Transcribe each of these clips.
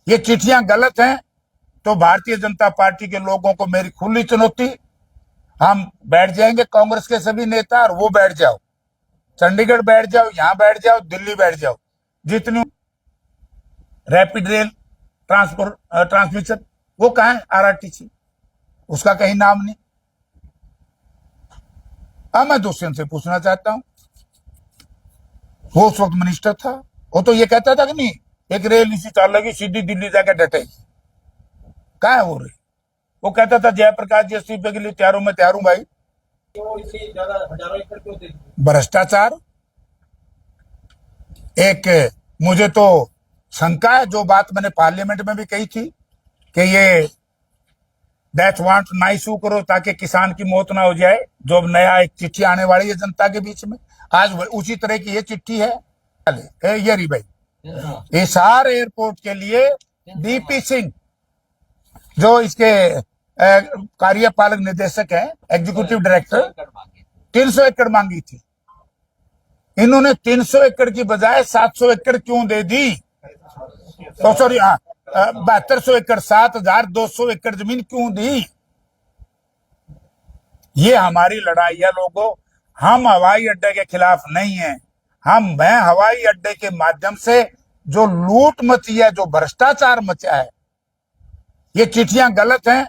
ये चिट्ठियां गलत हैं तो भारतीय जनता पार्टी के लोगों को मेरी खुली चुनौती, हम बैठ जाएंगे कांग्रेस के सभी नेता, और वो बैठ जाओ, चंडीगढ़ बैठ जाओ, यहां बैठ जाओ, दिल्ली बैठ जाओ, जितनी रैपिड रेल ट्रांसमिशन वो कहाँ है, आरआरटीसी, उसका कहीं नाम नहीं। अब मैं दुष्यंत से पूछना चाहता हूं, वो उस वक्त मिनिस्टर था, वो तो ये कहता था कि नहीं एक रेल इसी चाल लगी सीधी दिल्ली जाकर डटेगी, कहाँ है वो रेल? वो कहता था जयप्रकाश जी इस्तीफे के लिए तैयार हूं, मैं तैयार हूं भाई। इसे ज्यादा हजारों एकड़ क्यों दे दी? भ्रष्टाचार एक, मुझे तो शंका है, जो बात मैंने पार्लियामेंट में भी कही थी कि ये दैट वांट ना इशू करो ताकि किसान की मौत ना हो जाए, जो अब नया एक चिट्ठी आने वाली है जनता के बीच में, आज उसी तरह की ये चिट्ठी है। ये रही भाई, हिसार एयरपोर्ट के लिए डीपी सिंह जो इसके कार्यपालक निदेशक हैं, एग्जीक्यूटिव डायरेक्टर, 300 एकड़ मांगी थी। इन्होंने 300 एकड़ की बजाय 700 एकड़ क्यों दे दी? तो सॉरी, 7200 एकड़, 7200 एकड़ जमीन क्यों दी? ये हमारी लड़ाई है लोगों। हम हवाई अड्डे के खिलाफ नहीं है, मैं हवाई अड्डे के माध्यम से जो लूट मची है, जो भ्रष्टाचार मचा है, ये चिट्ठियां गलत हैं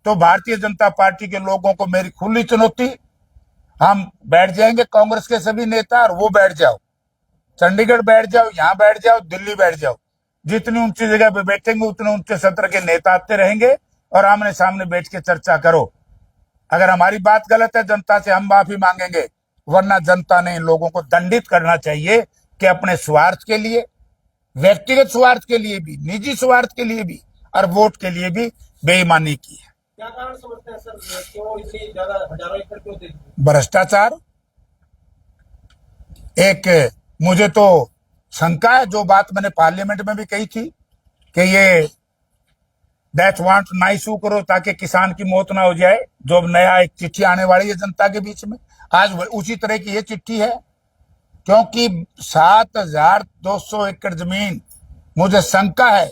तो भारतीय जनता पार्टी के लोगों को मेरी खुली चुनौती, हम बैठ जाएंगे कांग्रेस के सभी नेता, और वो बैठ जाओ, चंडीगढ़ बैठ जाओ, यहां बैठ जाओ, दिल्ली बैठ जाओ, जितनी ऊंची जगह पे बैठेंगे उतने ऊंचे सत्र के नेता आते रहेंगे, और आमने सामने बैठ के चर्चा करो। अगर हमारी बात गलत है जनता से हम माफी मांगेंगे, वरना जनता ने इन लोगों को दंडित करना चाहिए कि अपने स्वार्थ के लिए, व्यक्तिगत स्वार्थ के लिए भी, निजी स्वार्थ के लिए भी, और वोट के लिए भी बेईमानी की है। क्या कारण समझते हैं सर, क्यों इसे ज्यादा हजारों एकड़ क्यों दे दी? भ्रष्टाचार एक, मुझे तो शंका है, जो बात मैंने पार्लियामेंट में भी कही थी कि ये दैट वांट ना इशू करो ताकि किसान की मौत ना हो जाए, जो अब नया एक चिट्ठी आने वाली है जनता के बीच में, आज उसी तरह की ये चिट्ठी है। क्योंकि 7200 एकड़ जमीन, मुझे शंका है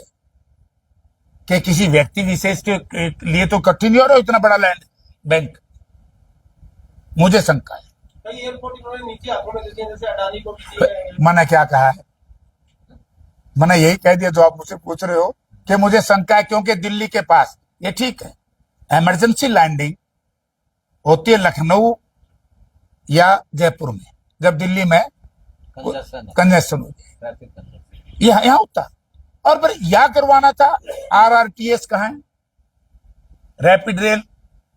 कि किसी व्यक्ति विशेष के लिए तो कठिन नहीं हो रहा इतना बड़ा लैंड बैंक, मुझे शंका है। कई एयरपोर्ट इन्होंने नीचे हाथों में देते हैं, जैसे अडानी को भी दिए हैं। मैंने क्या कहा है? मैंने यही कह दिया जो आप मुझसे पूछ रहे हो कि मुझे शंका है, क्योंकि दिल्ली के पास, ये ठीक है, इमरजेंसी लैंडिंग होती है लखनऊ या जयपुर में, जब दिल्ली में कंजेशन हो जाए, यहाँ होता, और फिर यह करवाना था। आरआरटीएस कहाँ है, रैपिड रेल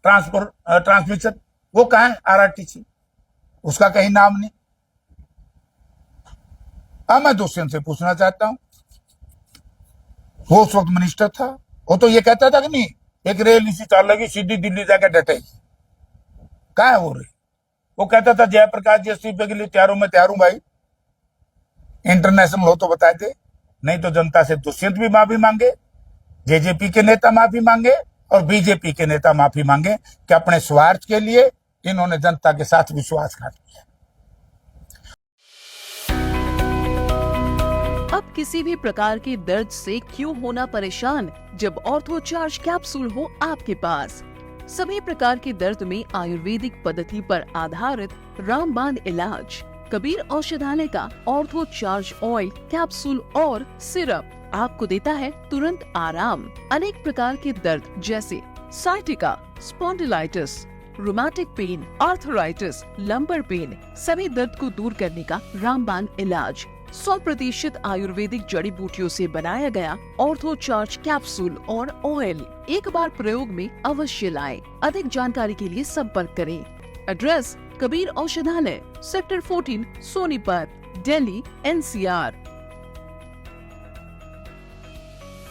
ट्रांसमिशन, वो कहाँ है, आरआरटीसी, उसका कहीं नाम नहीं। अब मैं दुष्यंत से पूछना चाहता हूं, वो उस वक्त मिनिस्टर था, वो तो ये कहता था कि नहीं एक रेल इसी चाल लगी सीधी दिल्ली जाकर डटेगी, कहाँ है वो रेल? वो कहता था जयप्रकाश जी इस्तीफे के लिए तैयार हूं, मैं तैयार हूं भाई। इंटरनेशनल हो तो बताए थे, नहीं तो जनता से दुष्यंत भी माफी मांगे, जेजेपी के नेता माफी मांगे, और बीजेपी के नेता माफी मांगे कि अपने स्वार्थ के लिए इन्होंने जनता के साथ विश्वासघात किया। अब किसी भी प्रकार के दर्द से क्यों होना परेशान, जब ऑर्थो चार्ज कैप्सूल हो आपके पास। सभी प्रकार के दर्द में आयुर्वेदिक पद्धति पर आधारित रामबाण इलाज। कबीर औषधालय का ऑर्थो चार्ज ऑयल, कैप्सूल और सिरप आपको देता है तुरंत आराम। अनेक प्रकार के दर्द जैसे sciatica, spondylitis, rheumatic pain, arthritis, lumbar pain, सभी दर्द को दूर करने का रामबाण इलाज 100% आयुर्वेदिक जड़ी बूटियों से बनाया गया ऑर्थो चार्ज कैप्सूल और ऑयल एक बार प्रयोग में अवश्य लाएं। अधिक जानकारी के लिए संपर्क करें। एड्रेस: कबीर औषधालय, सेक्टर 14, सोनीपत, दिल्ली, NCR।